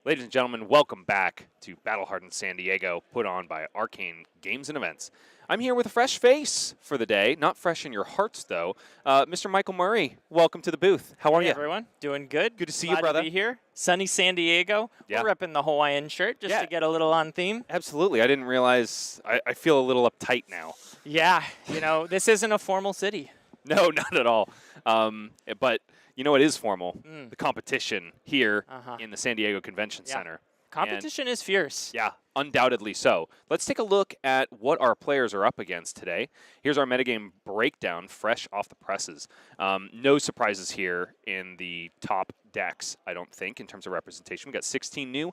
Ladies and gentlemen, welcome back to Battle Hardened San Diego, put on by Arcane Games and Events. I'm here with a fresh face for the day, not fresh in your hearts though. Mr. Michael Murray, welcome to the booth. How are Hey you? everyone, doing good. Good to see Glad you, brother. to be here. Sunny San Diego. Yeah. We're repping the Hawaiian shirt just Yeah. to get a little on theme. Absolutely. I didn't realize. I feel a little uptight now. Yeah, this isn't a formal city. No, not at all. But you know what is formal? The competition here in the San Diego Convention Center. Competition is fierce. Yeah, undoubtedly so. Let's take a look at what our players are up against today. Here's our metagame breakdown, fresh off the presses. No surprises here in the top decks, I don't think, in terms of representation. We got 16 new.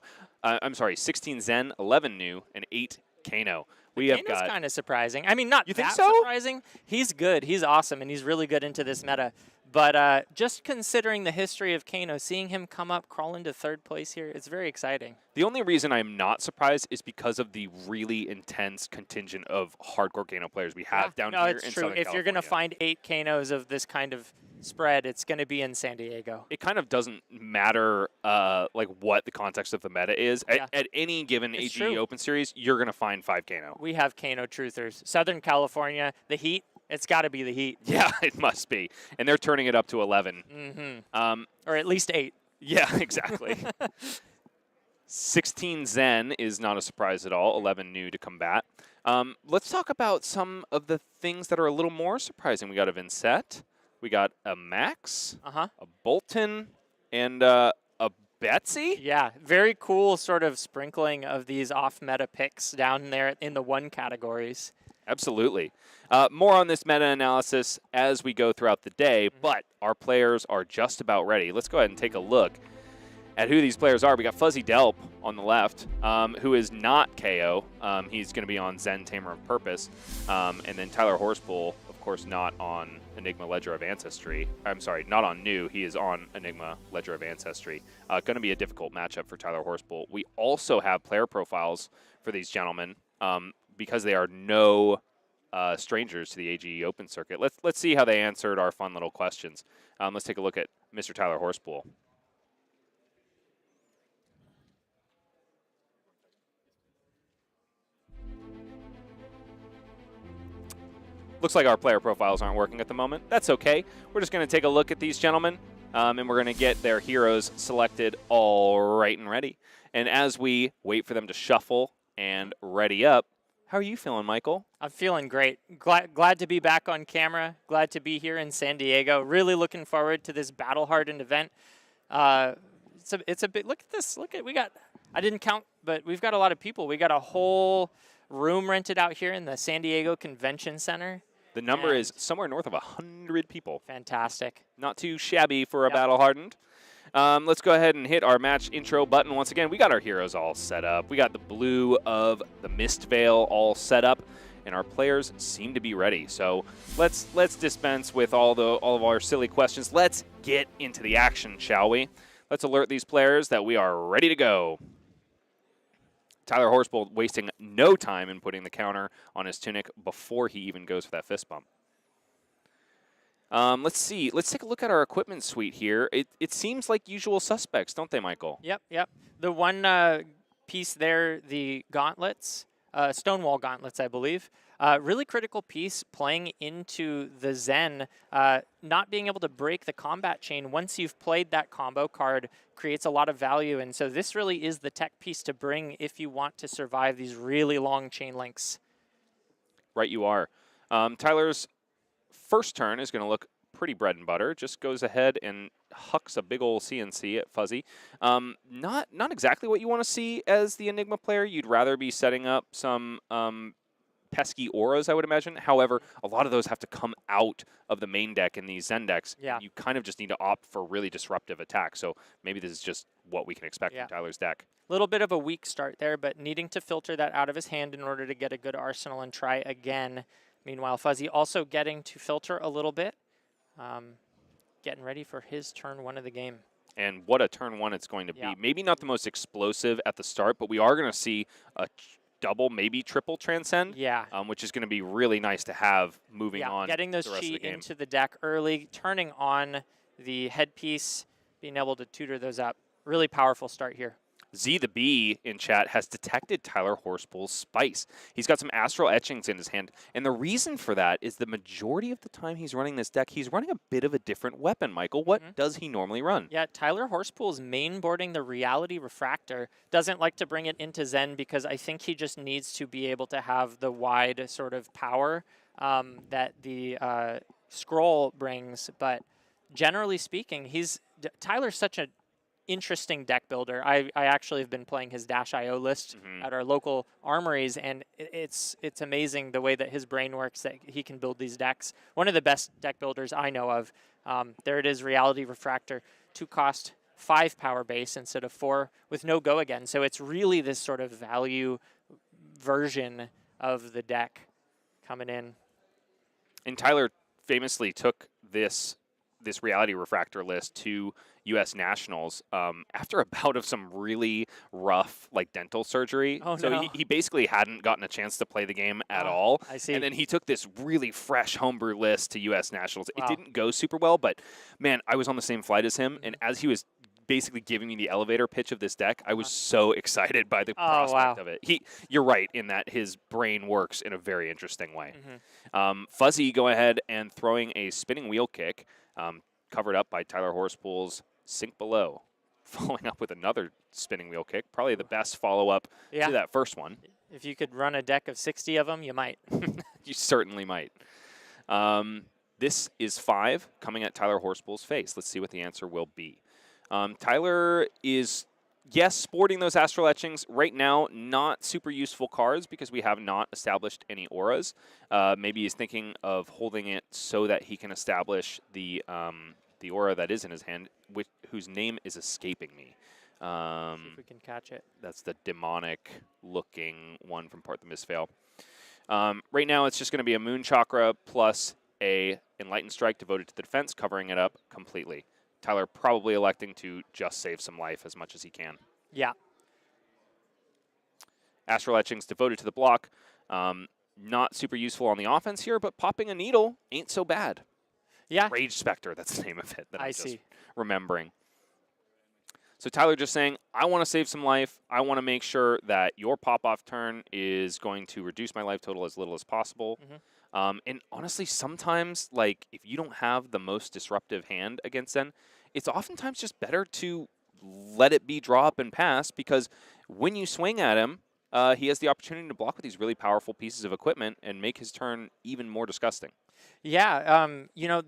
16 Zen, 11 new, and 8 Kano. Kano's kind of surprising. I mean, not You think that so? surprising. He's good. He's awesome, and he's really good into this meta. But just considering the history of Kano, seeing him come up, crawl into third place here, it's very exciting. The only reason I'm not surprised is because of the really intense contingent of hardcore Kano players we have down here in it's true. Southern If you're going to California. find 8 Kanos of this kind of spread, it's going to be in San Diego. It kind of doesn't matter like what the context of the meta is. Yeah. At any given It's AGE true. Open Series, you're going to find 5 Kano. We have Kano truthers. Southern California, the heat, it's got to be the heat. Yeah, it must be. And they're turning it up to 11. Or at least 8. Yeah, exactly. 16 Zen is not a surprise at all. 11 new to combat. Let's talk about some of the things that are a little more surprising. We got a Vincent. We got a Max, a Bolton, and a Betsy. Yeah, very cool sort of sprinkling of these off-meta picks down there in the 1 categories. Absolutely. More on this meta-analysis as we go throughout the day, but our players are just about ready. Let's go ahead and take a look at who these players are. We got Fuzzy Delp on the left, who is not KO. He's going to be on Zen Tamer of Purpose. And then Tyler Horspool, of course, not on Enigma Ledger of Ancestry. I'm sorry, not on New. He is on Enigma Ledger of Ancestry. Going to be a difficult matchup for Tyler Horspool. We also have player profiles for these gentlemen because they are no strangers to the AGE Open Circuit. Let's see how they answered our fun little questions. Let's take a look at Mr. Tyler Horspool. Looks like our player profiles aren't working at the moment. That's okay. We're just going to take a look at these gentlemen, and we're going to get their heroes selected all right and ready. And as we wait for them to shuffle and ready up, how are you feeling, Michael? I'm feeling great. Glad to be back on camera. Glad to be here in San Diego. Really looking forward to this Battle Hardened event. It's a bit. Look at this. I didn't count, but we've got a lot of people. We got a whole room rented out here in the San Diego Convention Center. The number is somewhere north of 100 people. Fantastic. Not too shabby for a Battle Hardened. Let's go ahead and hit our match intro button once again. We got our heroes all set up. We got the blue of the Mist Veil all set up, and our players seem to be ready. So let's dispense with all of our silly questions. Let's get into the action, shall we? Let's alert these players that we are ready to go. Tyler Horspool wasting no time in putting the counter on his tunic before he even goes for that fist bump. Let's see. Let's take a look at our equipment suite here. It seems like usual suspects, don't they, Michael? Yep. The one piece there, the gauntlets, Stonewall gauntlets, I believe. Really critical piece playing into the Zen. Not being able to break the combat chain once you've played that combo card creates a lot of value. And so this really is the tech piece to bring if you want to survive these really long chain links. Right you are. Tyler's first turn is going to look pretty bread and butter. Just goes ahead and hucks a big old CNC at Fuzzy. Not exactly what you want to see as the Enigma player. You'd rather be setting up some pesky auras, I would imagine. However, a lot of those have to come out of the main deck in these Zen decks. Yeah. You kind of just need to opt for really disruptive attacks. So maybe this is just what we can expect from Tyler's deck. A little bit of a weak start there, but needing to filter that out of his hand in order to get a good arsenal and try again. Meanwhile, Fuzzy also getting to filter a little bit, getting ready for his turn 1 of the game. And what a turn 1 it's going to be. Maybe not the most explosive at the start, but we are going to see a double, maybe triple transcend. Which is going to be really nice to have moving on. Getting those chi into the deck early, turning on the headpiece, being able to tutor those up. Really powerful start here. Z the Bee in chat has detected Tyler Horspool's spice. He's got some astral etchings in his hand, and the reason for that is the majority of the time he's running this deck, he's running a bit of a different weapon, Michael. What does he normally run? Yeah, Tyler Horspool's mainboarding the Reality Refractor. Doesn't like to bring it into Zen because I think he just needs to be able to have the wide sort of power that the scroll brings, but generally speaking, Tyler's such an interesting deck builder. I actually have been playing his Dash.io list at our local armories, and it's amazing the way that his brain works, that he can build these decks. One of the best deck builders I know of. There it is, Reality Refractor, 2-cost 5 power base instead of 4 with no go again. So it's really this sort of value version of the deck coming in. And Tyler famously took this Reality Refractor list to U.S. Nationals after a bout of some really rough, like, dental surgery. Oh, so no. he basically hadn't gotten a chance to play the game at all. I see. And then he took this really fresh homebrew list to U.S. Nationals. Wow. It didn't go super well, but, man, I was on the same flight as him, and as he was basically giving me the elevator pitch of this deck, I was so excited by the prospect of it. You're right in that his brain works in a very interesting way. Fuzzy go ahead and throwing a spinning wheel kick, covered up by Tyler Horspool's Sink Below, following up with another spinning wheel kick, probably the best follow-up to that first one. If you could run a deck of 60 of them, you might. You certainly might. This is 5 coming at Tyler Horspool's face. Let's see what the answer will be. Tyler is, yes, sporting those astral etchings. Right now, not super useful cards because we have not established any auras. Maybe he's thinking of holding it so that he can establish the aura that is in his hand, whose name is escaping me. See if we can catch it. That's the demonic-looking one from Part the Misfail. Right now, it's just going to be a Moon Chakra plus a Enlightened Strike devoted to the defense, covering it up completely. Tyler probably electing to just save some life as much as he can. Yeah. Astral Etchings devoted to the block. Not super useful on the offense here, but popping a needle ain't so bad. Yeah. Rage Spectre, that's the name of it that I'm just see. remembering. So Tyler just saying, I want to save some life. I want to make sure that your pop-off turn is going to reduce my life total as little as possible. And honestly, sometimes, like, if you don't have the most disruptive hand against Zen, it's oftentimes just better to let it be draw up and pass, because when you swing at him, he has the opportunity to block with these really powerful pieces of equipment and make his turn even more disgusting. Yeah, you know,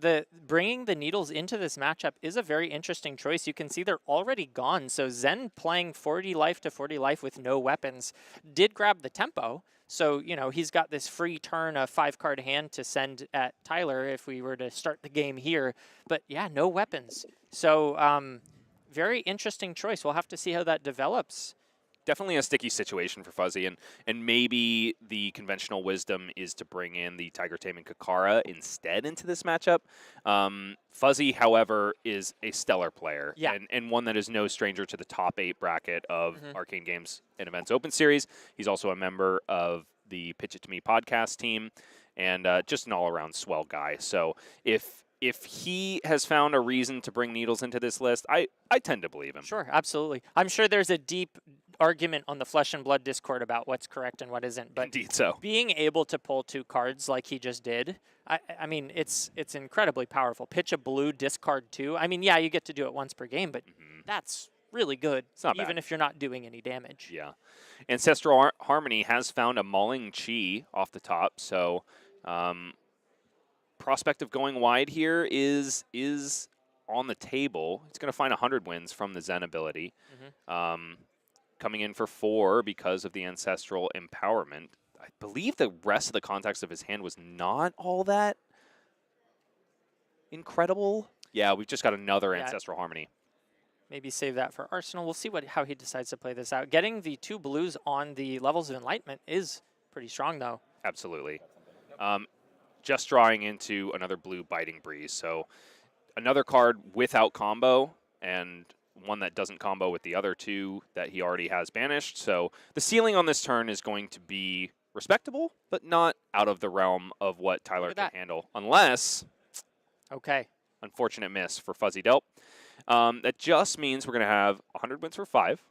bringing the needles into this matchup is a very interesting choice. You can see they're already gone. So Zen playing 40 life to 40 life with no weapons did grab the tempo. So, you know, he's got this free turn, a 5-card hand to send at Tyler if we were to start the game here. But yeah, no weapons. So very interesting choice. We'll have to see how that develops. Definitely a sticky situation for Fuzzy, and maybe the conventional wisdom is to bring in the Tiger Taming Kakara instead into this matchup. Fuzzy, however, is a stellar player, and one that is no stranger to the top 8 bracket of Arcane Games and Events Open Series. He's also a member of the Pitch It To Me podcast team, and just an all-around swell guy. So if he has found a reason to bring needles into this list, I tend to believe him. Sure, absolutely. I'm sure there's a deep argument on the Flesh and Blood Discord about what's correct and what isn't. But indeed so. Being able to pull 2 cards like he just did, I mean, it's incredibly powerful. Pitch a blue, discard 2. I mean, yeah, you get to do it once per game, but that's really good, it's not even bad. if you're not doing any damage. Yeah. Ancestral Harmony has found a Mauling Chi off the top, so prospect of going wide here is on the table. It's going to find 100 wins from the Zen ability. Coming in for 4 because of the Ancestral Empowerment. I believe the rest of the context of his hand was not all that incredible. Yeah, we've just got another Ancestral Harmony. Maybe save that for Arsenal. We'll see how he decides to play this out. Getting the 2 blues on the levels of Enlightenment is pretty strong, though. Absolutely. Just drawing into another blue Biting Breeze. So another card without combo, and one that doesn't combo with the other 2 that he already has banished. So the ceiling on this turn is going to be respectable, but not out of the realm of what Tyler can handle. Unless, unfortunate miss for Fuzzy Delp. That just means we're going to have 100 wins for 5,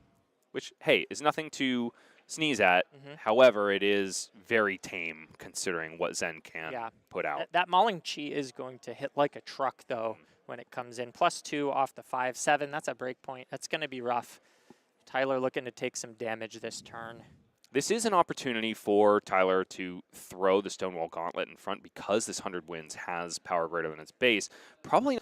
which, hey, is nothing to sneeze at. Mhm. However, it is very tame considering what Zen can Yeah. put out. That Mauling Chi is going to hit like a truck, though, when it comes in. +2 off the 5/7. That's a break point. That's going to be rough. Tyler looking to take some damage this turn. This is an opportunity for Tyler to throw the Stonewall Gauntlet in front because this 100 wins has power greater than its base. Probably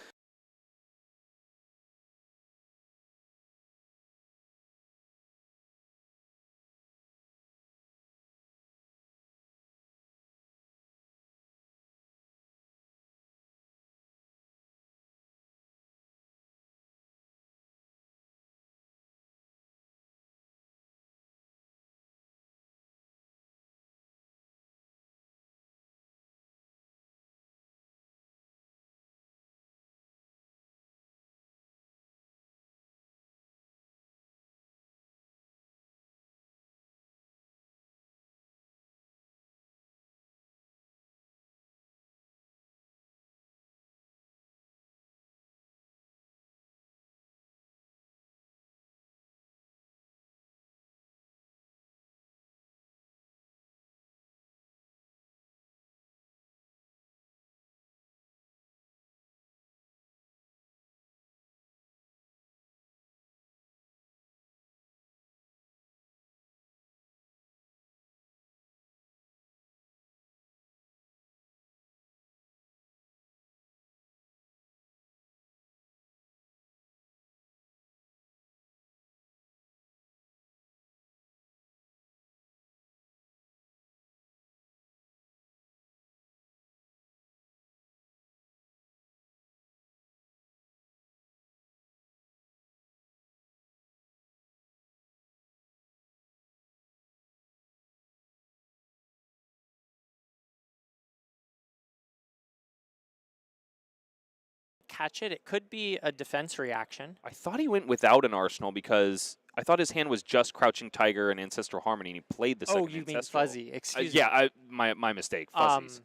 Catch it. It could be a defense reaction. I thought he went without an Arsenal because I thought his hand was just Crouching Tiger and Ancestral Harmony, and he played the second Oh, you mean Ancestral. Fuzzy. Excuse me. Yeah, my mistake. Fuzzies.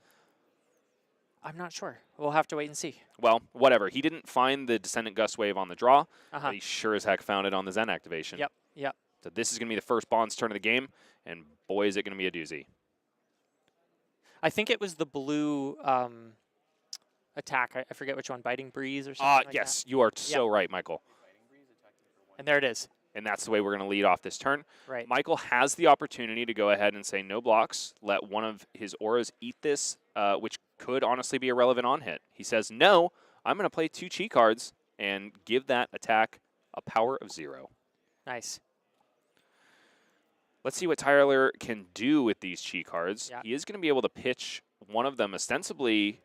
I'm not sure. We'll have to wait and see. Well, whatever. He didn't find the Descendant Gust Wave on the draw, Uh-huh. but he sure as heck found it on the Zen activation. Yep, yep. So this is going to be the first Bond's turn of the game, and boy, is it going to be a doozy. I think it was the blue attack. I forget which one. Biting Breeze or something like yes, you are so right, Michael. that. And there it is. And that's the way we're going to lead off this turn. Right. Michael has the opportunity to go ahead and say no blocks, let one of his auras eat this, which could honestly be a relevant on-hit. He says, no, I'm going to play 2 Chi cards and give that attack a power of 0. Nice. Let's see what Tyler can do with these Chi cards. Yeah. He is going to be able to pitch one of them ostensibly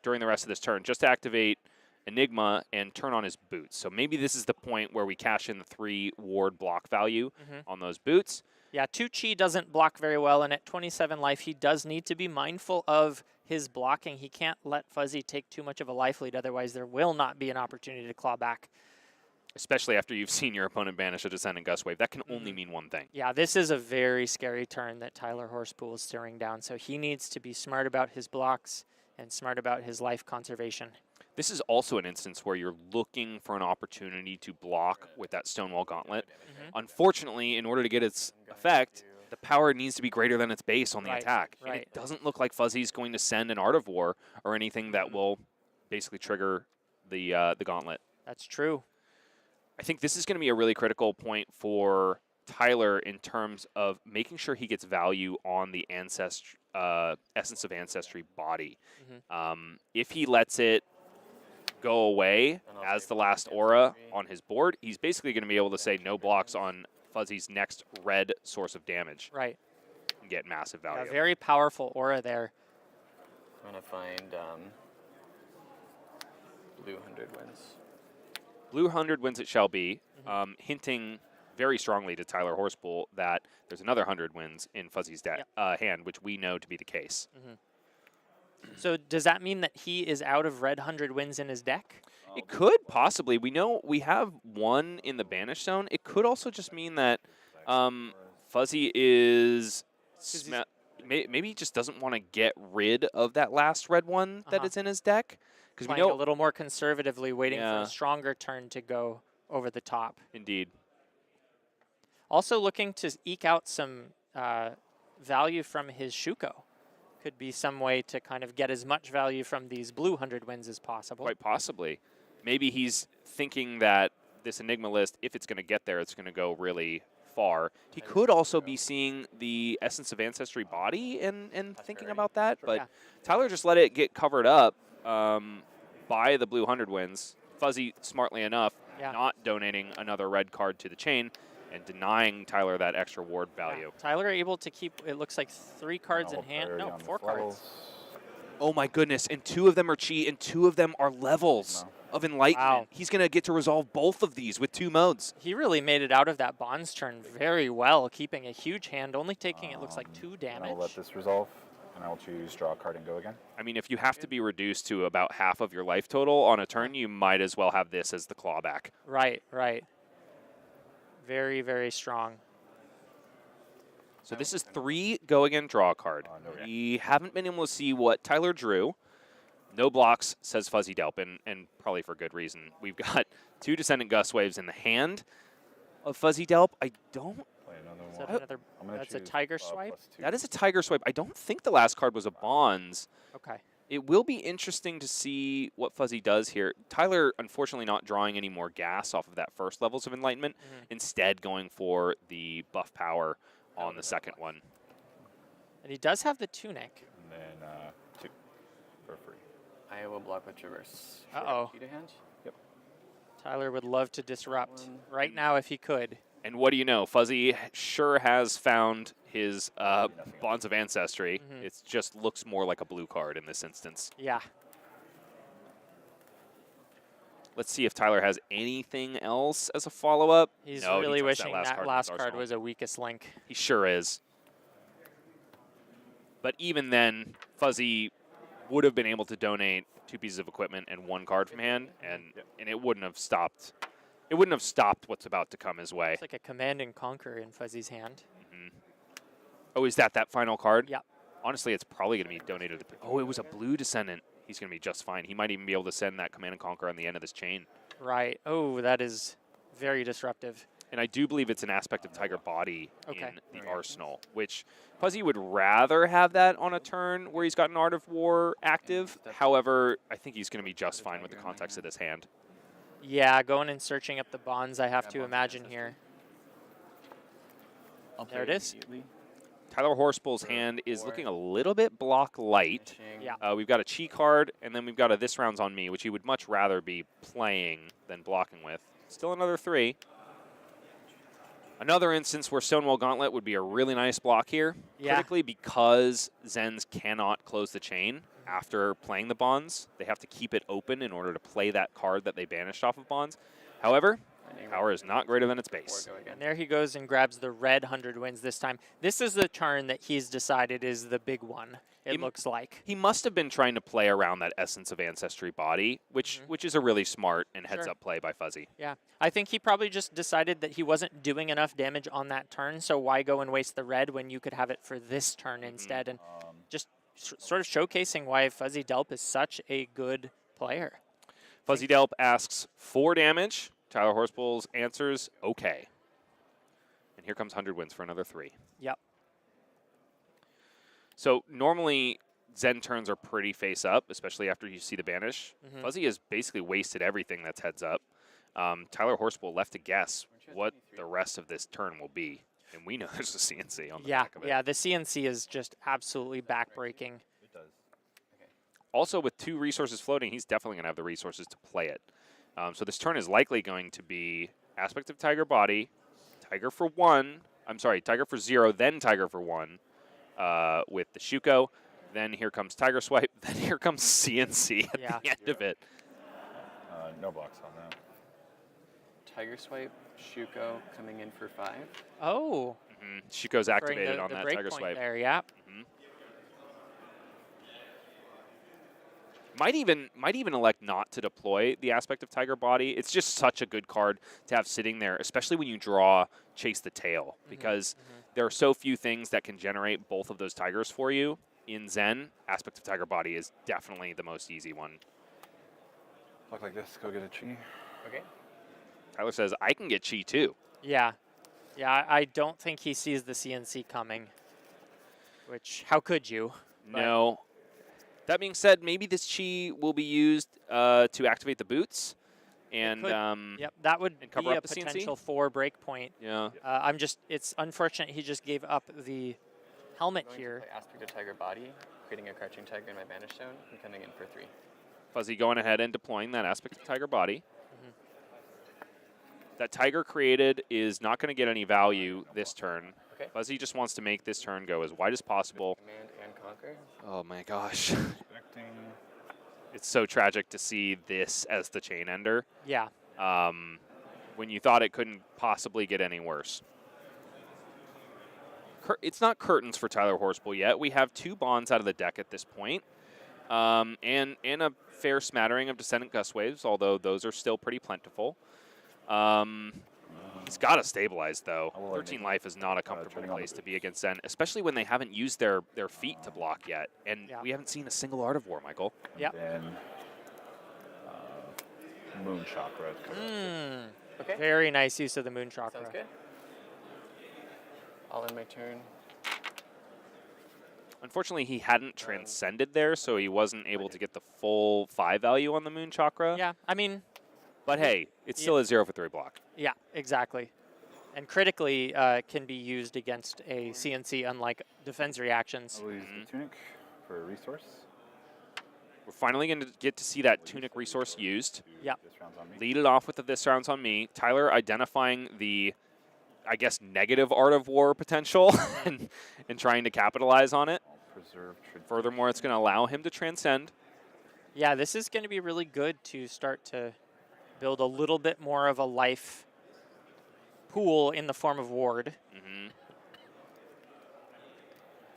during the rest of this turn, just to activate Enigma and turn on his boots. So maybe this is the point where we cash in the 3 ward block value on those boots. Yeah, 2 Chi doesn't block very well, and at 27 life, he does need to be mindful of his blocking. He can't let Fuzzy take too much of a life lead, otherwise there will not be an opportunity to claw back. Especially after you've seen your opponent banish a Descendant Gust Wave. That can only mean one thing. Yeah, this is a very scary turn that Tyler Horspool is staring down, so he needs to be smart about his blocks and smart about his life conservation. This is also an instance where you're looking for an opportunity to block with that Stonewall Gauntlet. Unfortunately, in order to get its effect, the power needs to be greater than its base on the attack. And it doesn't look like Fuzzy's going to send an Art of War or anything that will basically trigger the Gauntlet. That's true. I think this is going to be a really critical point for Tyler in terms of making sure he gets value on the Essence of Ancestry body. If he lets it go away as the last aura on his board, he's basically going to be able to say no blocks on Fuzzy's next red source of damage. Right. And get massive value. Yeah, very powerful aura there. I'm going to find blue 100 wins. Blue 100 wins it shall be, hinting very strongly to Tyler Horspool that there's another 100 wins in Fuzzy's hand, which we know to be the case. So does that mean that he is out of red 100 wins in his deck? It could possibly. We know we have one in the banish zone. It could also just mean that Fuzzy is maybe he just doesn't want to get rid of that last red one that is in his deck. Because we know a little more conservatively, waiting for a stronger turn to go over the top. Indeed. Also looking to eke out some value from his Shuko. Could be some way to kind of get as much value from these blue 100 wins as possible. Quite possibly. Maybe he's thinking that this Enigma list, if it's going to get there, it's going to go really far. He could also be seeing the Essence of Ancestry body and thinking about that, but Yeah. Tyler just let it get covered up by the blue 100 wins. Fuzzy, smartly enough, Yeah. not donating another red card to the chain and denying Tyler that extra ward value. Yeah. Tyler able to keep, it looks like 3 cards in hand. No, 4 cards. Oh my goodness, and 2 of them are chi, and 2 of them are levels of Enlightenment. Wow. He's going to get to resolve both of these with 2 modes. He really made it out of that Bonds turn very well, keeping a huge hand, only taking, it looks like 2 damage. I'll let this resolve, and I'll choose draw a card and go again. I mean, if you have to be reduced to about half of your life total on a turn, you might as well have this as the clawback. Right, right. Very, very strong. So this is 3 go again, draw a card. No We haven't been able to see what Tyler drew. No blocks, says Fuzzy Delp, and probably for good reason. We've got 2 Descendant Gust Waves in the hand of Fuzzy Delp. I don't... Play another Is one. that another, I'm gonna that's a choose, Tiger Swipe? +2. That is a Tiger Swipe. I don't think the last card was a Bonds. Okay. It will be interesting to see what Fuzzy does here. Tyler, unfortunately, not drawing any more gas off of that first levels of Enlightenment, instead going for the buff power on the second one. And he does have the Tunic. And then 2 for free. I will block with Traverse. Uh-oh. Cheetah hand. Tyler would love to disrupt One. right now if he could. And what do you know? Fuzzy sure has found his Bonds of Ancestry. It just looks more like a blue card in this instance. Yeah. Let's see if Tyler has anything else as a follow-up. He's No, he really touched wishing that last card was a weakest link. He sure is. But even then, Fuzzy would have been able to donate 2 pieces of equipment and 1 card from hand, and it wouldn't have stopped. It wouldn't have stopped what's about to come his way. It's like a Command and Conquer in Fuzzy's hand. Oh, is that final card? Yep. Honestly, it's probably going to be donated. Oh, it was a blue Descendant. He's going to be just fine. He might even be able to send that Command and Conquer on the end of this chain. Right. Oh, that is very disruptive. And I do believe it's an aspect of Tiger Body Okay. in the arsenal, which Fuzzy would rather have that on a turn where he's got an Art of War active. However, I think he's going to be just fine with the context of this hand. Yeah, going and searching up the bonds, I have to imagine here. There it is. Tyler Horspool's hand is looking a little bit block light. Yeah. We've got a Chi card, and then we've got a This Round's on Me, which he would much rather be playing than blocking with. Still another 3. Another instance where Stonewall Gauntlet would be a really nice block here, critically because Zens cannot close the chain after playing the Bonds. They have to keep it open in order to play that card that they banished off of Bonds. However, power is not greater than its base. And there he goes and grabs the red 100 wins this time. This is the turn that he's decided is the big one, it looks like. He must have been trying to play around that Essence of Ancestry body, which is a really smart and heads-up play by Fuzzy. Yeah, I think he probably just decided that he wasn't doing enough damage on that turn, so why go and waste the red when you could have it for this turn instead, and just sort of showcasing why Fuzzy Delp is such a good player. Fuzzy Delp asks 4 damage. Tyler Horspool's answers, okay. And here comes 100 wins for another 3. Yep. So normally Zen turns are pretty face up, especially after you see the banish. Fuzzy has basically wasted everything that's heads up. Tyler Horspool left to guess what the rest of this turn will be. And we know there's a CNC on the back of it. Yeah, the CNC is just absolutely backbreaking. It does. Also, with 2 resources floating, he's definitely going to have the resources to play it. So this turn is likely going to be Aspect of Tiger Body, Tiger for 1, I'm sorry, Tiger for 0, then Tiger for 1 with the Shuko. Then here comes Tiger Swipe. Then here comes CNC at the end of it. No blocks on that. Tiger Swipe, Shuko coming in for 5. Oh. Shuko's activated the on that break Tiger point Swipe. there, yeah. Might even elect not to deploy the Aspect of Tiger Body. It's just such a good card to have sitting there, especially when you draw Chase the Tail, because there are so few things that can generate both of those tigers for you. In Zen, Aspect of Tiger Body is definitely the most easy one. Look like this. Go get a Chi. Okay. Tyler says, I can get Chi too. Yeah. Yeah, I don't think he sees the CNC coming. Which, how could you? But No. That being said, maybe this chi will be used to activate the boots and could. Yep, that would and cover be up a the CNC? potential 4 breakpoint. Yeah. It's unfortunate he just gave up the helmet I'm going here. to play Aspect of Tiger Body, creating a crouching tiger in my Banish Zone, and coming in for 3. Fuzzy going ahead and deploying that aspect of Tiger Body. Mm-hmm. That Tiger created is not going to get any value this turn. Okay. Fuzzy just wants to make this turn go as wide as possible. Command and Conquer. Oh my gosh. Expecting. It's so tragic to see this as the chain ender. Yeah. When you thought it couldn't possibly get any worse. It's not curtains for Tyler Horspool yet. We have 2 bonds out of the deck at this point. And a fair smattering of Descendant Gust Waves, although those are still pretty plentiful. He's got to stabilize, though. 13 life is not a comfortable place to be against Zen, especially when they haven't used their feet to block yet. And we haven't seen a single Art of War, Michael. Yeah. Then Moon Chakra. Okay. Very nice use of the Moon Chakra. Sounds good. I'll end my turn. Unfortunately, he hadn't transcended there, so he wasn't able to get the full 5 value on the Moon Chakra. Yeah, I mean, But hey, it's still a 0 for 3 block. yeah, exactly. And critically can be used against a CNC, unlike defense reactions. I will use the Tunic for a resource. We're finally going to get to see that Tunic resource used. Yep. This round's on me. Lead it off with the This Round's on Me. Tyler identifying the, I guess, negative Art of War potential and trying to capitalize on it. I'll preserve Furthermore, it's going to allow him to transcend. Yeah, this is going to be really good to start to build a little bit more of a life pool in the form of ward. Mm-hmm.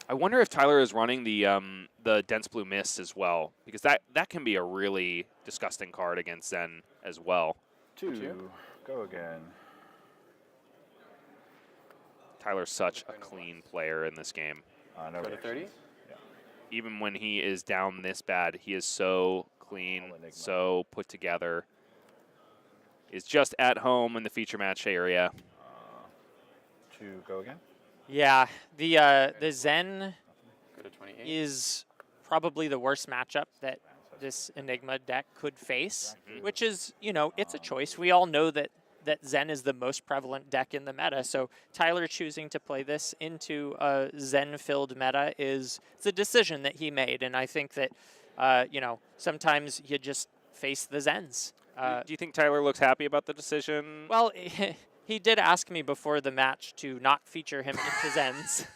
I wonder if Tyler is running the Dense Blue Mist as well, because that can be a really disgusting card against Zen as well. 2. Go again. Tyler's such a clean player in this game. No For the 30? reactions. Yeah. Even when he is down this bad, he is so clean, Enigma. so put together. Is just at home in the feature match area. 2. Go again. Yeah, the Zen Go to 28. is probably the worst matchup that this Enigma deck could face, which is, you know, it's a choice. We all know that Zen is the most prevalent deck in the meta, so Tyler choosing to play this into a Zen-filled meta it's a decision that he made, and I think that, you know, sometimes you just face the Zens. Do you think Tyler looks happy about the decision? Well, he did ask me before the match to not feature him into Zens.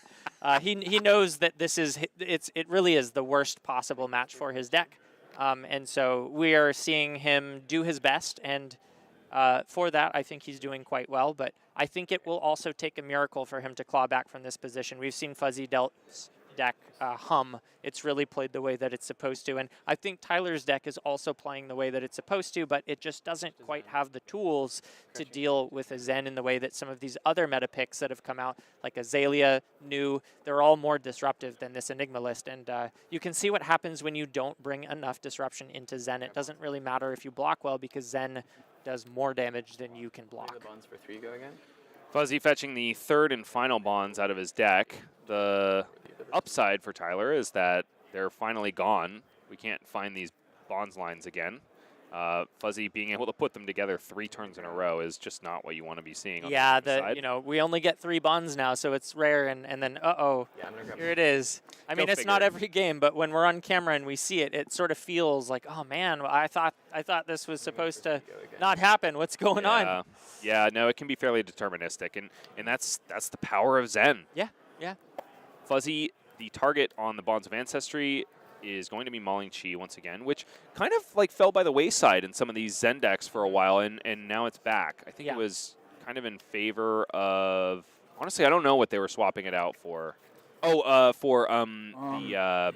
He knows that it really is the worst possible match for his deck, and so we are seeing him do his best, and for that I think he's doing quite well. But I think it will also take a miracle for him to claw back from this position. We've seen Fuzzy Delp's deck hum. It's really played the way that it's supposed to, and I think Tyler's deck is also playing the way that it's supposed to, but it just doesn't quite have the tools to deal with a Zen in the way that some of these other meta picks that have come out, like Azalea, New, they're all more disruptive than this Enigma list, and you can see what happens when you don't bring enough disruption into Zen. It doesn't really matter if you block well, because Zen does more damage than you can block. The bonds for 3 go again. Fuzzy fetching the 3rd and final bonds out of his deck. The upside for Tyler is that they're finally gone. We can't find these bonds lines again. Fuzzy being able to put them together 3 turns in a row is just not what you want to be seeing on Yeah, the side. you know, we only get 3 bonds now, so it's rare, and then uh-oh, Yeah, I'm gonna grab here it is. I mean, it's not figure. every game, but when we're on camera and we see it, it sort of feels like, oh man, I thought this was supposed to not happen. What's going on? Yeah, no, it can be fairly deterministic, and that's the power of Zen. Yeah, yeah. Fuzzy, the target on the Bonds of Ancestry is going to be Mauling Chi once again, which kind of like fell by the wayside in some of these Zen decks for a while, and now it's back. I think it was kind of in favor of, honestly, I don't know what they were swapping it out for. Oh, for the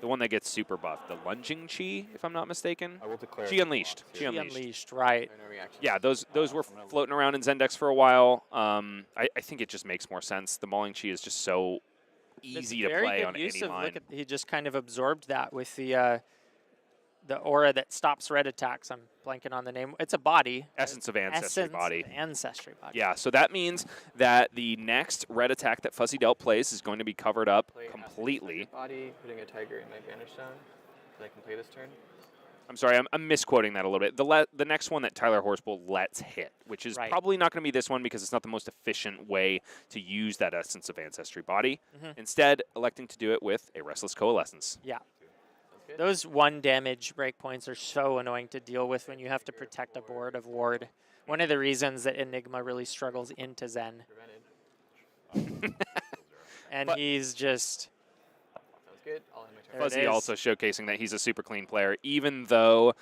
one that gets super buffed, the Lunging Chi, if I'm not mistaken. I will declare. Chi Unleashed. Chi Unleashed, right. No reactions. Yeah, those were floating around in Zen decks for a while. I think it just makes more sense. The Mauling Chi is just so easy to play on any line. He just kind of absorbed that with the the aura that stops red attacks. I'm blanking on the name. It's a body. Essence of Ancestry Essence body. of Ancestry body. Yeah, so that means that the next red attack that Fuzzy Delp plays is going to be covered up Play completely. body, putting a tiger in my Banner Stone. So I can play this turn. I'm sorry, I'm misquoting that a little bit. The next one that Tyler Horspool lets hit, which is Right. probably not going to be this one because it's not the most efficient way to use that Essence of Ancestry body. Instead, electing to do it with a Restless Coalescence. Yeah. Sounds good. Those 1 damage breakpoints are so annoying to deal with when you have to protect a board of ward. One of the reasons that Enigma really struggles into Zen. Prevented. And But- he's just... Sounds good. I'll end my turn. There it Fuzzy is. also showcasing that he's a super clean player, even though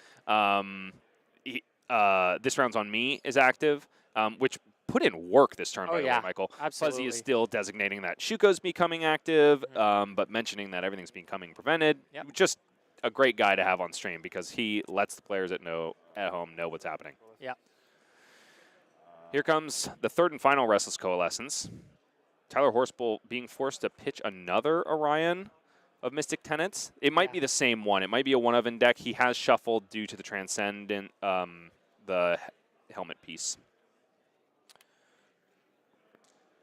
this round's on me is active, which put in work this turn, Oh, by the way, yeah, Michael. Fuzzy absolutely. is still designating that Shuko's becoming active, but mentioning that everything's becoming prevented. Yep. Just a great guy to have on stream because he lets the players at home know what's happening. Yep. Here comes the third and final Restless Coalescence. Tyler Horspool being forced to pitch another Orion of Mystic Tenets. It might be the same one. It might be a one of in deck. He has shuffled due to the Transcendent, the helmet piece.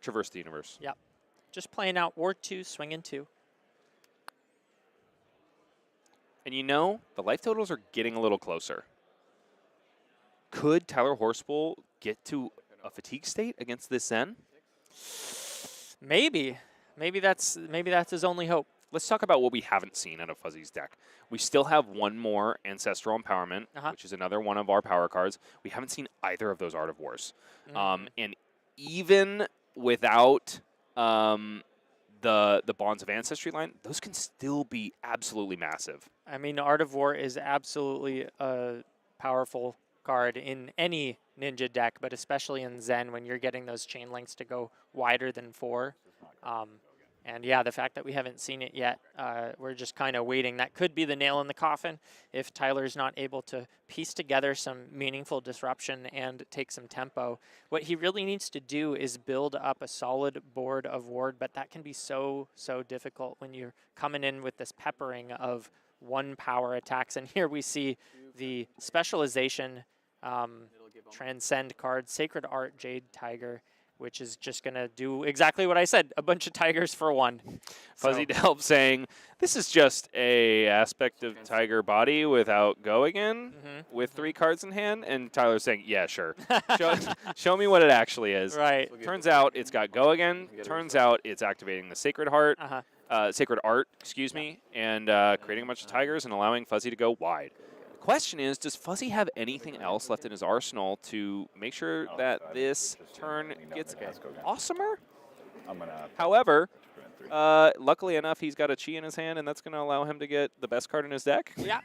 Traverse the universe. Yep. Just playing out Ward 2, swinging 2. And you know, the life totals are getting a little closer. Could Tyler Horspool get to a fatigue state against this Zen? Maybe. Maybe that's his only hope. Let's talk about what we haven't seen out of Fuzzy's deck. We still have one more Ancestral Empowerment, which is another one of our power cards. We haven't seen either of those Art of Wars. And even without the Bonds of Ancestry line, those can still be absolutely massive. I mean, Art of War is absolutely a powerful card in any ninja deck, but especially in Zen when you're getting those chain links to go wider than 4. And yeah, the fact that we haven't seen it yet, we're just kind of waiting. That could be the nail in the coffin if Tyler's not able to piece together some meaningful disruption and take some tempo. What he really needs to do is build up a solid board of ward, but that can be so difficult when you're coming in with this peppering of 1 power attacks. And here we see the specialization Transcend card, Sacred Art Jade Tiger, which is just going to do exactly what I said, a bunch of tigers for 1. Fuzzy Delp saying, this is just a aspect of Tiger body without go again with 3 cards in hand. And Tyler's saying, yeah, sure. show me what it actually is. Right. Turns out it's got go again. Turns out it's activating the Sacred Heart, Sacred Art, excuse me, and creating a bunch of tigers and allowing Fuzzy to go wide. The question is, does Fuzzy have anything else left in his arsenal to make sure that this turn gets awesomer? However, luckily enough, he's got a Chi in his hand, and that's going to allow him to get the best card in his deck. Yeah.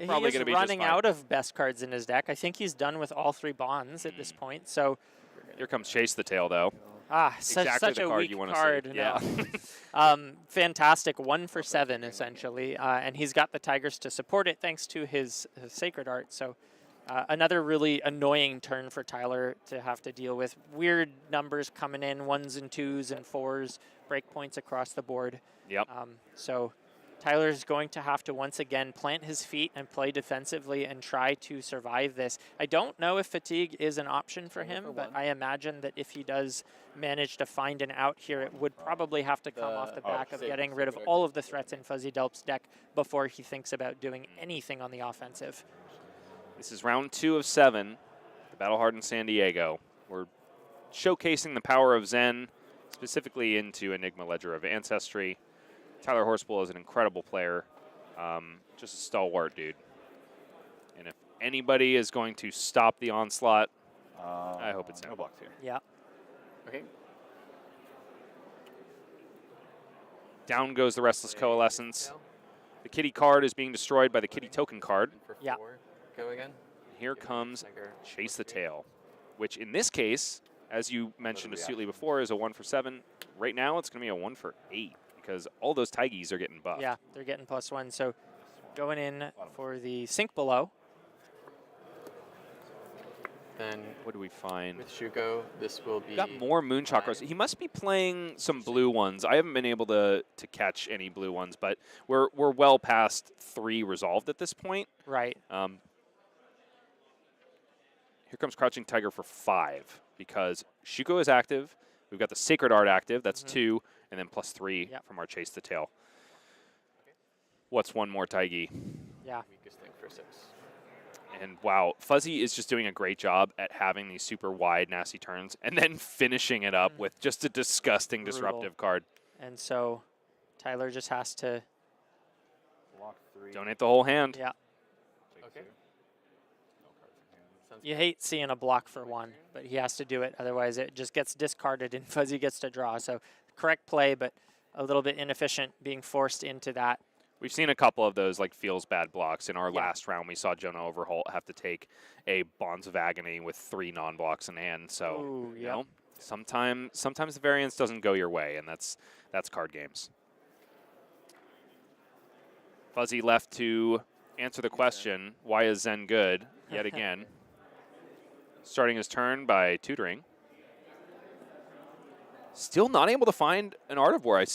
Probably he is gonna be just running fine. out of best cards in his deck. I think he's done with all 3 bonds at this point. So, Here comes Chase the Tail, though. such the a card weak you wanna see. card. Yeah. No. Fantastic, 1 for 7 essentially, and he's got the tigers to support it thanks to his Sacred Art. So, another really annoying turn for Tyler to have to deal with. Weird numbers coming in, 1s and 2s and 4s, breakpoints across the board. Yep. So Tyler's going to have to once again plant his feet and play defensively and try to survive this. I don't know if fatigue is an option for him, but I imagine that if he does manage to find an out here, it would probably have to come off the back of getting rid of all of the threats in Fuzzy Delp's deck before he thinks about doing anything on the offensive. This is round 2 of 7, the Battle Hardened San Diego. We're showcasing the power of Zen, specifically into Enigma Ledger of Ancestry. Tyler Horspool is an incredible player, just a stalwart dude. And if anybody is going to stop the onslaught, I hope it's him. No blocks here. Yeah. Okay. Down goes the Restless Coalescence. The kitty card is being destroyed by the kitty token card. For 4. Yeah. Go again. Here comes Tiger. Chase the Tail, which in this case, as you mentioned astutely before, is a 1 for 7. Right now, it's going to be a 1 for 8 because all those Tigers are getting buffed. Yeah, they're getting +1. So going in for the sink below. then What do we find? with Shuko, this will be. We got more moon chakras. 5. He must be playing some blue ones. I haven't been able to catch any blue ones, but we're well past 3 resolved at this point. Right. Here comes Crouching Tiger for 5 because Shuko is active. We've got the Sacred Art active. That's 2, and then +3 from our Chase the Tail. What's one more Taigi? Yeah. Weakest link for 6. And wow, Fuzzy is just doing a great job at having these super wide, nasty turns and then finishing it up with just a disgusting, Brutal. disruptive card. And so Tyler just has to Block 3. Donate the whole hand. yeah. Take Okay. 2. No cards in hand. Sounds You good. hate seeing a block for 1, but he has to do it. Otherwise, it just gets discarded and Fuzzy gets to draw. So correct play, but a little bit inefficient being forced into that. We've seen a couple of those like feels bad blocks. In our Yeah. last round, we saw Jonah Overholt have to take a Bonds of Agony with 3 non-blocks in hand. So, Ooh, you yep. know, sometimes the variance doesn't go your way, and that's card games. Fuzzy left to answer the question, why is Zen good, yet again. Starting his turn by tutoring. Still not able to find an Art of War. I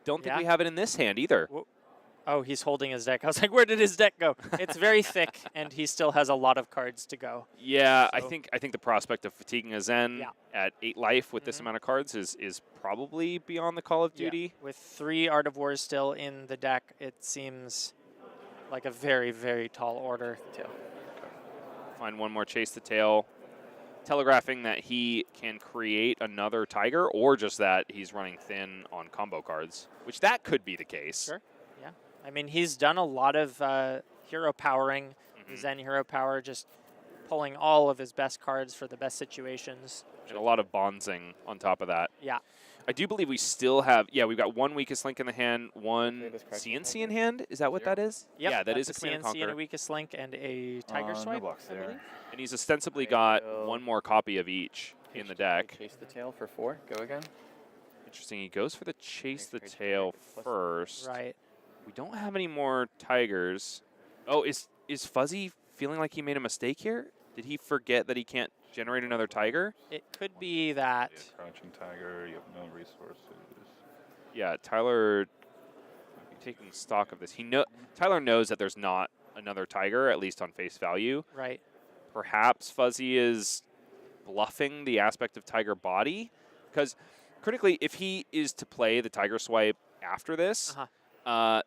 don't think Yeah. we have it in this hand either. Oh, he's holding his deck. I was like, where did his deck go? It's very thick, and he still has a lot of cards to go. Yeah, I So- think the prospect of fatiguing a Zen Yeah. at 8 life with this amount of cards is probably beyond the call of Yeah. duty. With 3 Art of Wars still in the deck, it seems like a very, very tall order. Tail. Find one more Chase the Tail, telegraphing that he can create another Tiger, or just that he's running thin on combo cards, which that could be the case. Sure. Yeah. I mean, he's done a lot of hero powering, Zen hero power, just pulling all of his best cards for the best situations. And a lot of bonzing on top of that. Yeah. I do believe we still have, we've got 1 weakest link in the hand, 1 this card CNC in hand. Is that what that is? Yep, Yeah, that is that's a Command and CNC and Conquer. a weakest link and a Tiger No Swipe. blocks I there. believe. And he's ostensibly I got will 1 more copy of each in the deck. Chase the tail for 4. Go again. Interesting. He goes for the Chase the Next page, Tail plus first. Right. We don't have any more Tigers. Oh, is Fuzzy feeling like he made a mistake here? Did he forget that he can't generate another Tiger? It could be that. Yeah, Crouching Tiger, you have no resources. Yeah, Tyler might be taking stock of this. Tyler knows that there's not another Tiger, at least on face value. Right. Perhaps Fuzzy is bluffing the aspect of Tiger body, because critically, if he is to play the Tiger Swipe after this,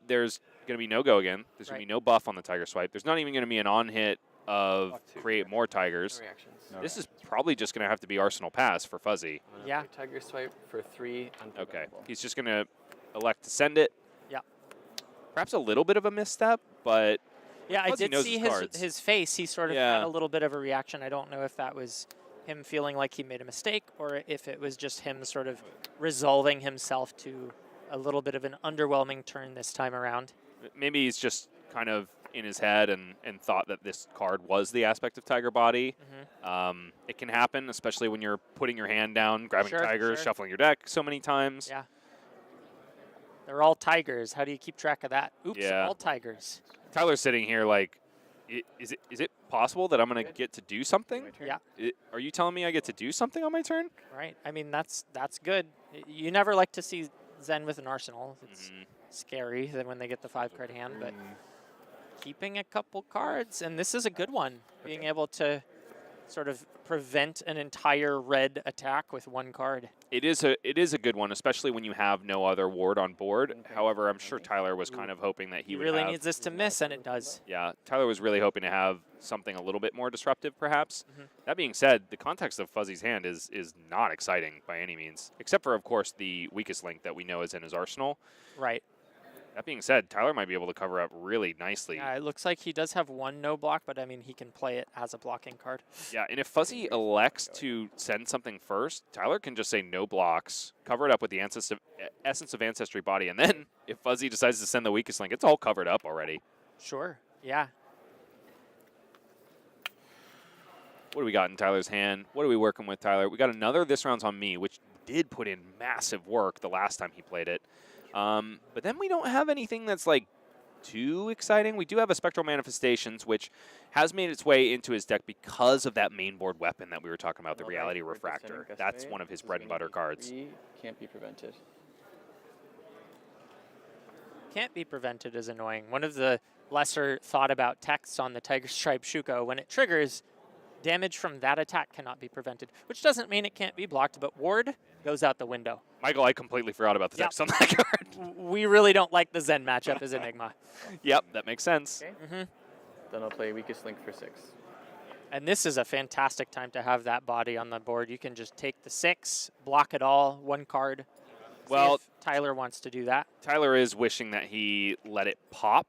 there's going to be no go again. There's going to be no buff on the Tiger Swipe. There's not even going to be an on-hit of Block 2. create more Tigers. No reactions. No. This is probably just going to have to be Arsenal Pass for Fuzzy. I'm gonna Yeah. play Tiger Swipe for 3. Okay, unpreventable. he's just going to elect to send it. Yeah. Perhaps a little bit of a misstep, but Yeah, I Fuzzy did knows see his cards. his face. He sort of Yeah. had a little bit of a reaction. I don't know if that was him feeling like he made a mistake or if it was just him sort of resolving himself to a little bit of an underwhelming turn this time around. maybe he's just kind of in his head and thought that this card was the aspect of Tiger body. It can happen, especially when you're putting your hand down, grabbing Sure, Tigers, sure. shuffling your deck so many times. Yeah. They're all Tigers. How do you keep track of that? Oops, Yeah. all Tigers. Tyler's sitting here like, is it possible that I'm going to get to do something? My turn. Yeah, Are you telling me I get to do something on my turn? right. I mean, that's good. You never like to see Zen with an arsenal. It's scary then when they get the 5-card hand, but keeping a couple cards, and this is a good one, being able to sort of prevent an entire red attack with 1 card. It is a good one, especially when you have no other ward on board. However, I'm sure Tyler was kind of hoping that he He would really have, needs this to miss, and it does. Yeah, Tyler was really hoping to have something a little bit more disruptive, perhaps. That being said, the context of Fuzzy's hand is not exciting by any means, except for, of course, the weakest link that we know is in his arsenal. Right. That being said, Tyler might be able to cover up really nicely. Yeah, it looks like he does have 1 no block, but I mean, he can play it as a blocking card. Yeah, and if Fuzzy elects to send something first, Tyler can just say no blocks, cover it up with the essence of Ancestry body, and then if Fuzzy decides to send the weakest link, it's all covered up already. Sure. Yeah. What do we got in Tyler's hand? What are we working with, Tyler? We got another This Round's on Me, which did put in massive work the last time he played it. But then we don't have anything that's like too exciting. We do have a Spectral Manifestations, which has made its way into his deck because of that main board weapon that we were talking about, the Another Reality for Refractor. Descending That's Gustway one of his is bread and gonna butter be cards. 3, can't be prevented. Can't be prevented is annoying. One of the lesser thought about texts on the Tiger Stripe Shuko, when it triggers, damage from that attack cannot be prevented, which doesn't mean it can't be blocked, but ward goes out the window. Michael, I completely forgot about the Yep. text on that card. We really don't like the Zen matchup as Enigma. Yep, that makes sense. Okay. Then I'll play Weakest Link for 6. And this is a fantastic time to have that body on the board. You can just take the 6, block it all, 1 card. See Well, if Tyler wants to do that. Tyler is wishing that he let it pop,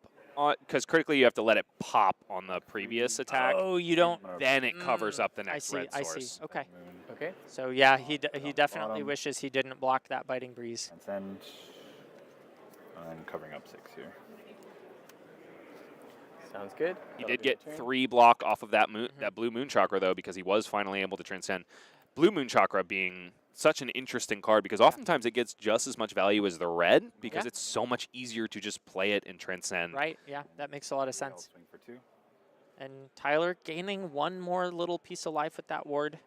because critically you have to let it pop on the previous attack. Oh, you don't. Then it covers up the I next see, red I source. see. Okay. Okay. So yeah, he definitely bottom. wishes he didn't block that Biting Breeze. Transcend. I'm covering up 6 here. Sounds good. He That'll did be your get turn. 3 block off of that that Blue Moon Chakra, though, because he was finally able to transcend. Blue Moon Chakra being such an interesting card because oftentimes it gets just as much value as the red because Yeah. it's so much easier to just play it and transcend. Right? Yeah, that makes a lot of I'll sense. swing for 2. And Tyler gaining 1 more little piece of life with that ward.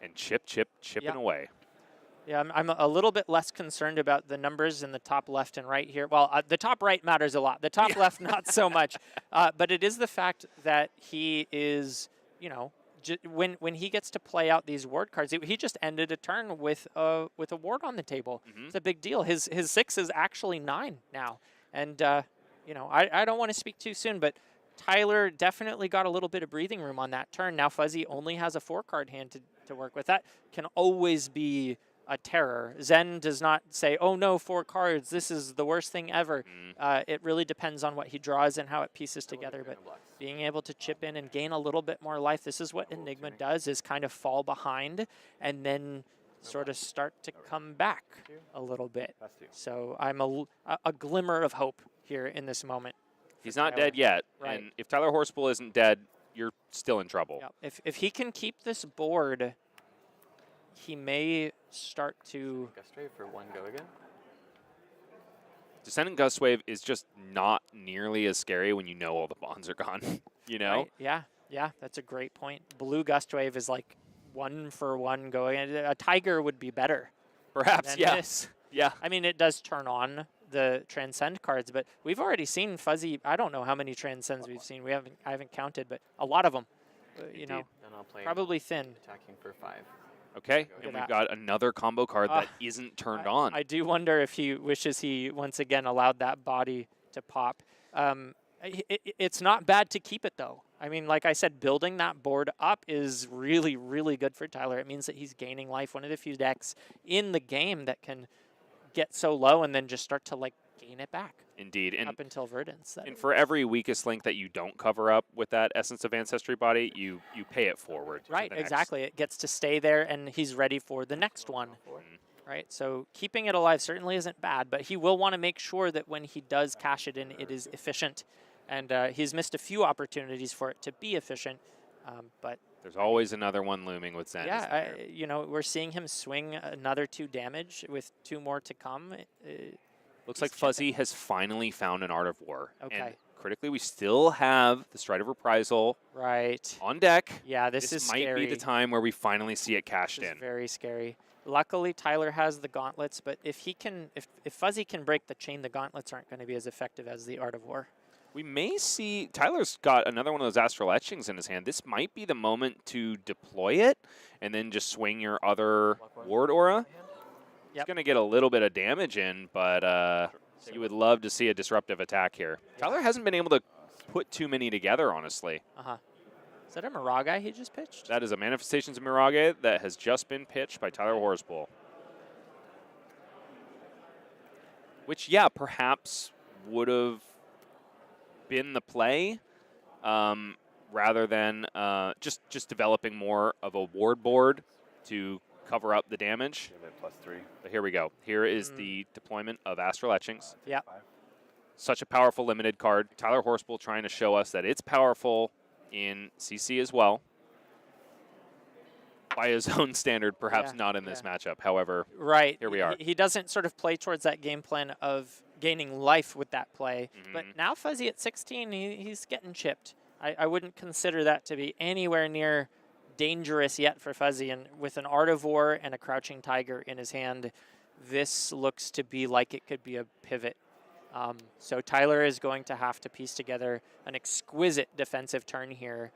And chipping Yep. away. Yeah, I'm a little bit less concerned about the numbers in the top left and right here. Well, the top right matters a lot. The top left, not so much. But it is the fact that he is, you know, when he gets to play out these ward cards, he just ended a turn with a ward on the table. It's a big deal. His 6 is actually 9 now. And, you know, I don't want to speak too soon, but Tyler definitely got a little bit of breathing room on that turn. Now Fuzzy only has a 4-card hand to work with. That can always be a terror. Zen does not say, oh no, 4 cards, this is the worst thing ever. It really depends on what he draws and how it pieces together, but being able to chip in and gain a little bit more life, this is what Enigma does, is kind of fall behind and then sort of start to come back a little bit. That's 2. So I'm a glimmer of hope here in this moment. He's not Tyler. dead yet. Right. And if Tyler Horspool isn't dead, you're still in trouble. Yeah. If he can keep this board, he may start to... Gustway for 1 go again. Descendant Gustwave is just not nearly as scary when you know all the bonds are gone. You know? Right, yeah, that's a great point. Blue Gustwave is like 1 for 1 going. A Tiger would be better. Perhaps, than yeah. This. Yeah. I mean, it does turn on the Transcend cards, but we've already seen Fuzzy. I don't know how many Transcends we've seen. I haven't counted, but a lot of them. You know, Then I'll play probably thin. attacking for 5. Okay, Look and at we've that. got another combo card that isn't turned on. I do wonder if he wishes he once again allowed that body to pop. It's not bad to keep it, though. I mean, like I said, building that board up is really, really good for Tyler. It means that he's gaining life. One of the few decks in the game that can get so low and then just start to, like, gain it back. Indeed. And, up until Verdance. and for every weakest link that you don't cover up with that Essence of Ancestry body, you pay it forward. to Right, the next. exactly. It gets to stay there, and he's ready for the next one. Right, so keeping it alive certainly isn't bad, but he will want to make sure that when he does cash it in, it is efficient. And he's missed a few opportunities for it to be efficient, but There's always another one looming with Zen. isn't there? you know, we're seeing him swing another 2 damage with 2 more to come. Looks like he's Fuzzy has finally found an Art of War. Okay. And critically, we still have the Stride of Reprisal Right. on deck. Yeah, this is might scary. be the time where we finally see it cashed This is in. very scary. Luckily, Tyler has the gauntlets, but if Fuzzy can break the chain, the gauntlets aren't going to be as effective as the Art of War. We may see Tyler's got another one of those Astral Etchings in his hand. This might be the moment to deploy it and then just swing your other Ward Aura. He's Yep. going to get a little bit of damage in, but you would love to see a disruptive attack here. Tyler hasn't been able to put too many together, honestly. Is that a Mirage he just pitched? That is a Manifestations of Mirage that has just been pitched by Tyler Horspool. Which, yeah, perhaps would have been the play rather than just developing more of a ward board to cover up the damage. Give it +3. But here we go. Here is the deployment of Astral Etchings. Yeah. Such a powerful limited card. Tyler Horspool trying to show us that it's powerful in CC as well. By his own standard, perhaps Yeah, not in this matchup. However, Right. Here we are. He doesn't sort of play towards that game plan of gaining life with that play. Mhm. But now Fuzzy at 16, he's getting chipped. I wouldn't consider that to be anywhere near dangerous yet for Fuzzy. And with an Art of War and a Crouching Tiger in his hand, this looks to be like it could be a pivot. So Tyler is going to have to piece together an exquisite defensive turn here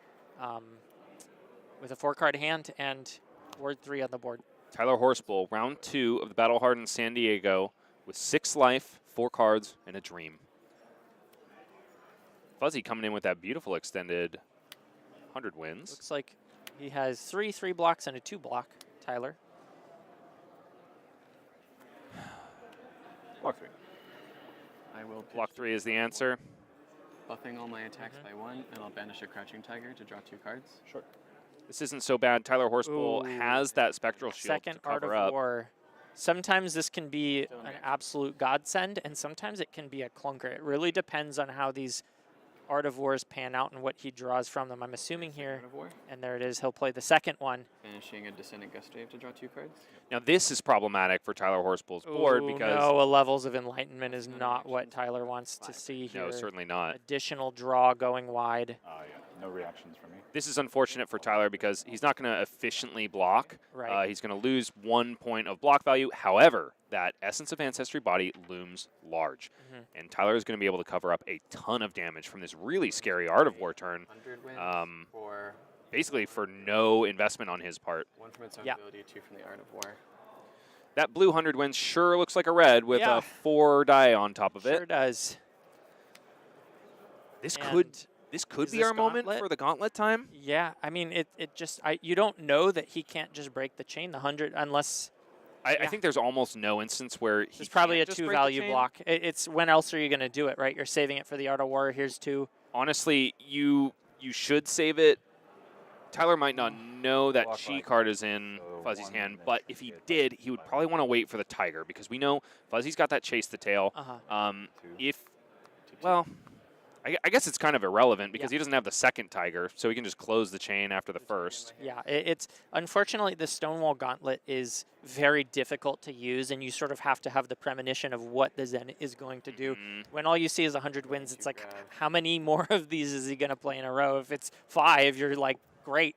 with a 4-card hand and Ward 3 on the board. Tyler Horspool, round 2 of the Battle Hardened San Diego with 6 life, 4 cards, and a dream. Fuzzy coming in with that beautiful extended 100 wins. Looks like he has 3 blocks and a 2 block, Tyler. Block 3. I will pitch Block 3 is the answer. buffing all my attacks by 1, and I'll banish a Crouching Tiger to draw 2 cards. Sure. This isn't so bad. Tyler Horspool Ooh. has that Spectral Shield Second to Art cover of up. War. Sometimes this can be Still in an there. absolute godsend, and sometimes it can be a clunker. It really depends on how these Art of Wars pan out and what he draws from them. I'm assuming here, Art of War, and there it is, he'll play the second one. banishing a Descendant Gust Wave to draw 2 cards. Now this is problematic for Tyler Horspool's board Ooh, because no, a Levels of Enlightenment is No not what reactions. Tyler wants to 5. see here. no, certainly not. Additional draw going wide. Yeah. No reactions from me. This is unfortunate for Tyler because he's not going to efficiently block. Right. He's going to lose 1 point of block value. However, that Essence of Ancestry body looms large. Mhm. And Tyler is going to be able to cover up a ton of damage from this really scary Art of War turn, 100 wins um, for basically for no investment on his part. 1 from its own Yeah. ability, 2 from the Art of War. That blue 100 wins sure looks like a red with Yeah. a 4 die on top of Sure it. does. This And could is be this our moment gauntlet? for the gauntlet time. yeah, I mean, it just, you don't know that he can't just break the chain, the 100, unless I Yeah. think there's almost no instance where he it's probably a can't just break the 2-value chain. block. It's when else are you going to do it, right? You're saving it for the Art of War. Here's 2. Honestly, you should save it. Tyler might not know that Block Chi like card is in so Fuzzy's 1 hand, that but should if he get did, he would probably want to wait for the Tiger because we know Fuzzy's got that chase the tail. Uh-huh. 2. If, well, I guess it's kind of irrelevant because Yeah. he doesn't have the second Tiger, so he can just close the chain after the first. Yeah, it's unfortunately the Stonewall Gauntlet is very difficult to use, and you sort of have to have the premonition of what the Zen is going to do. Mhm. When all you see is 100 wins, it's like, grab. how many more of these is he going to play in a row? If it's 5, you're like, great.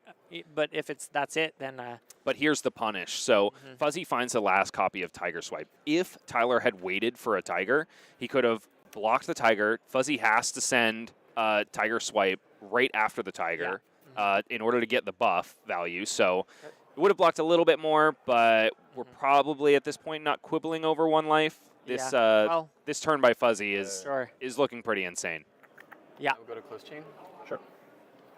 But if that's it, then But here's the punish. So Mhm. Fuzzy finds the last copy of Tiger Swipe. If Tyler had waited for a Tiger, he could have blocked the Tiger. Fuzzy has to send Tiger Swipe right after the Tiger in order to get the buff value. So it would have blocked a little bit more, but we're probably at this point not quibbling over 1 life. This well, this turn by Fuzzy is sure. looking pretty insane. Yeah. I will go to Close Chain. Sure.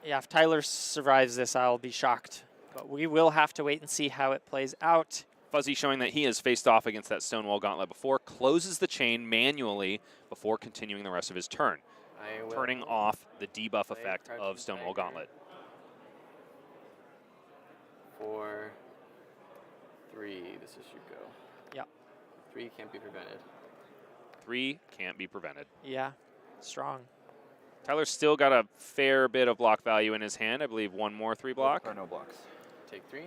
Yeah, if Tyler survives this, I'll be shocked. But we will have to wait and see how it plays out. Fuzzy showing that he has faced off against that Stonewall Gauntlet before, closes the chain manually before continuing the rest of his turn, I will turning off the debuff play effect Crouching of Stonewall Tiger Gauntlet. For 3. This is Shuko. Yep. 3 can't be prevented. 3 can't be prevented. Yeah, strong. Tyler's still got a fair bit of block value in his hand. I believe 1 more 3 block. Or no blocks. Take 3.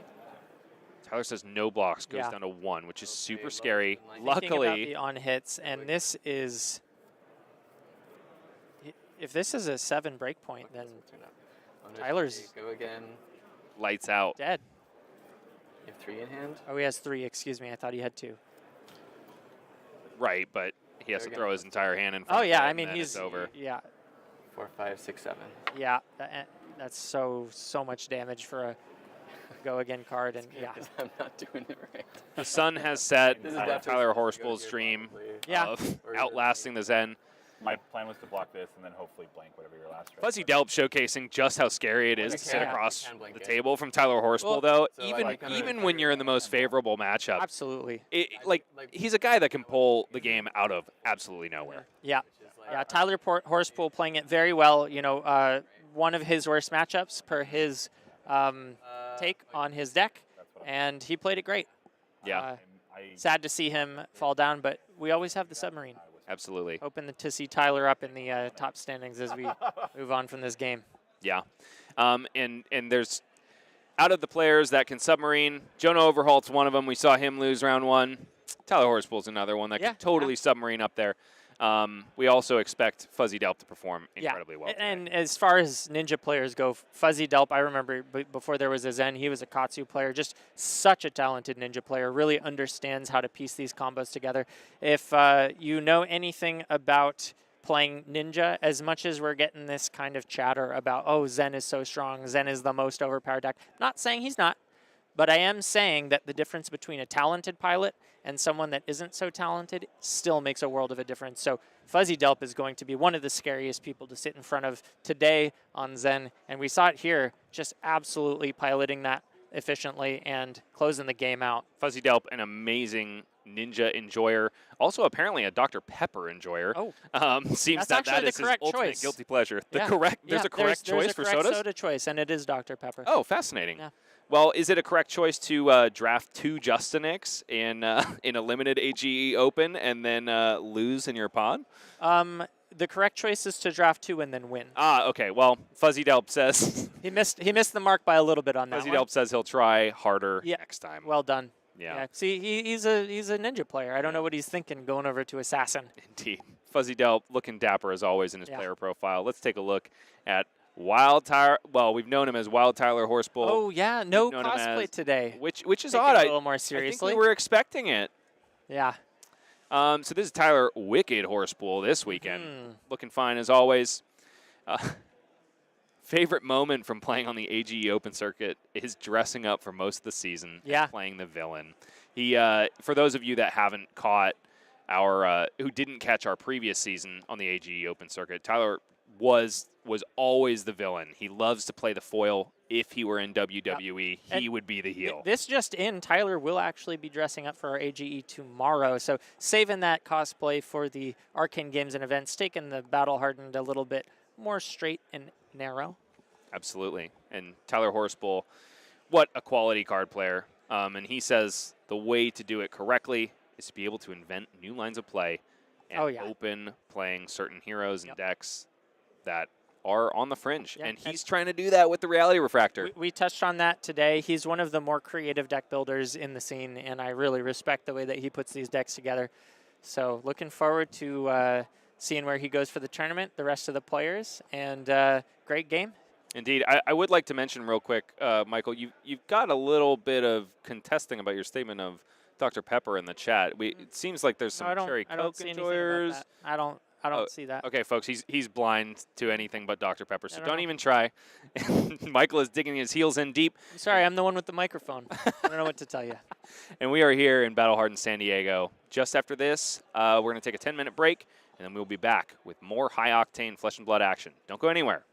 Tyler says no blocks, goes Yeah. down to 1, which is Okay, super Levels scary. of Enlightenment. Thinking about Luckily, the on hits, and this is, if this is a 7 breakpoint, then Turn up. Tyler's- Go again. lights out. dead. You have 3 in hand. Oh, he has 3. Excuse me, I thought he had 2. Right, but he has There to again. throw his entire hand in front Oh of yeah, it, I and mean then he's it's over. yeah, 4, 5, 6, 7. yeah. That's so much damage for a go again card, and yeah, Because I'm not doing it right. The sun has set This is on definitely Tyler supposed to go Horspool's here, dream probably. Yeah. of Or outlasting the Zen. My plan was to block this and then hopefully blank whatever your last strike Fuzzy was. Delp showcasing just how scary it is You to sit can- across you can blink the it. table from Tyler Horspool, Well, though. so I Even kinda- even when you're in the most favorable matchup, absolutely. like he's a guy that can pull the game out of absolutely nowhere. Yeah, Which is like- yeah. Tyler Horspool playing it very well. You know, one of his worst matchups per his take on his deck, That's what and he played it great. Yeah, Sad to see him fall down, but we always have the submarine. absolutely. Hoping to see Tyler up in the top standings as we move on from this game. Yeah, and there's out of the players that can submarine, Jonah Overhalt's one of them. We saw him lose round 1. Tyler Horspool's another one that Yeah, can totally submarine up there. we also expect Fuzzy Delp to perform incredibly well. And as far as ninja players go, Fuzzy Delp, I remember before there was a Zen, he was a Katsu player, just such a talented ninja player, really understands how to piece these combos together. If you know anything about playing ninja, as much as we're getting this kind of chatter about, oh, Zen is so strong, Zen is the most overpowered deck, not saying he's not, but I am saying that the difference between a talented pilot and someone that isn't so talented still makes a world of a difference. So Fuzzy Delp is going to be one of the scariest people to sit in front of today on Zen. And we saw it here, just absolutely piloting that efficiently and closing the game out. Fuzzy Delp, an amazing ninja enjoyer, also apparently a Dr. Pepper enjoyer. Oh, seems that's that the is his correct ultimate choice. guilty pleasure. Yeah. There's a correct choice for sodas? soda choice, and it is Dr. Pepper. Oh, fascinating. Yeah. Well, is it a correct choice to draft 2 Justinix in a limited AGE Open and then lose in your pod? The correct choice is to draft 2 and then win. Ah, okay. Well, Fuzzy Delp says He missed the mark by a little bit on that Fuzzy one. Delp says he'll try harder Yeah. next time. Well done. Yeah. See, he's a ninja player. I don't know what he's thinking going over to Assassin. Indeed. Fuzzy Delp looking dapper as always in his Yeah. player profile. Let's take a look at Wild Tyler. Well, we've known him as Wild Tyler Horspool. Oh yeah, no known him cosplay as- today. Which is Take odd. it a I little more think seriously. we were expecting it. Yeah. So this is Tyler Wicked Horspool this weekend. Looking fine as always. Favorite moment from playing on the AGE Open circuit is dressing up for most of the season Yeah. and playing the villain. He, for those of you that haven't caught our, who didn't catch our previous season on the AGE Open circuit, Tyler was always the villain. He loves to play the foil. If he were in WWE, he would be the heel. This just in, Tyler will actually be dressing up for our AGE tomorrow. So saving that cosplay for the Arcane Games and Events, taking the Battle Hardened a little bit more straight and narrow. Absolutely. And Tyler Horspool, what a quality card player. And he says the way to do it correctly is to be able to invent new lines of play and open playing certain heroes and decks that are on the fringe. Yeah, and he's trying to do that with the Reality Refractor. We touched on that today. He's one of the more creative deck builders in the scene, and I really respect the way that he puts these decks together. So looking forward to seeing where he goes for the tournament, the rest of the players, and great game. Indeed. I would like to mention real quick, Michael, you've got a little bit of contesting about your statement of Dr. Pepper in the chat. It seems like there's some cherry Coke enjoyers. I don't see that. Okay, folks, he's blind to anything but Dr. Pepper, so don't even try. Michael is digging his heels in deep. I'm sorry, I'm the one with the microphone. I don't know what to tell you. And we are here in Battle Hardened San Diego. Just after this, we're going to take a 10-minute break, and then we'll be back with more high-octane Flesh and Blood action. Don't go anywhere.